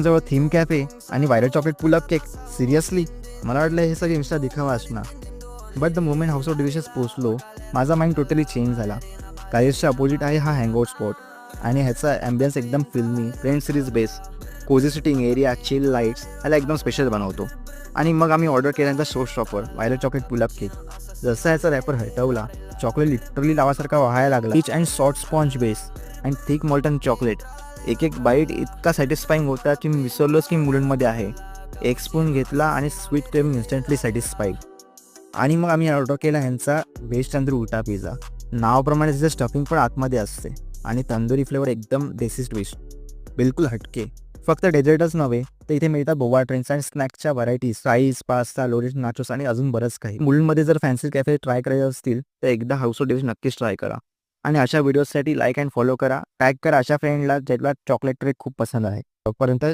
जवळ theme cafe आणि viral chocolate pull up cake. Seriously मला वाटलं हे सगळे इन्स्टा दिखावा असणार. But the moment House of Delicious पोचलो, माझा माइंड टोटली चेंज झाला. कायसच्या अपोजिट आहे हा हँगआउट स्पॉट आणि ह्याचा ॲम्बियन्स एकदम फिल्मी, friend series base, cosy sitting area, chill lights ह्याला एकदम स्पेशल बनवतो. आणि मग आम्ही ऑर्डर केल्यानंतर show stopper viral chocolate pull up cake. जसा ह्याचा रॅपर हटवला, चॉकलेट लिटरली लावासारखा वाहायला लागला. Rich and soft sponge base and thick molten chocolate. एक एक बाईट इतका सॅटिस्फाईंग होता की मी विसरलोच की मुलांमध्ये आहे. एक स्पून घेतला आणि स्वीट क्रीम इन्स्टंटली सॅटिस्फाईड. आणि मग आम्ही ऑर्डर केला ह्यांचा व्हेज तंदूरी उलटा पिझ्झा. नावाप्रमाणे तिचं स्टफिंग पण आतमध्ये असते आणि तंदुरी फ्लेवर एकदम देसी ट्विस्ट, बिलकुल हटके. फक्त डेझर्टच नव्हे तर इथे मिळतात बोबा ड्रिंक्स आणि स्नॅक्सच्या व्हरायटीज, फ्राईज, पास्ता, लोरीज, नाचोस आणि अजून बरंच काही. मुलींमध्ये जर फॅन्सी कॅफे ट्राय करायचे असतील तर एकदा हाऊस ऑफ डिश नक्कीच ट्राय करा. आणि अशा व्हिडिओजसाठी लाईक अँड फॉलो करा, टॅग करा अशा फ्रेंडला ज्याला चॉकलेट ट्रेक खूप पसंत आहे. तोपर्यंत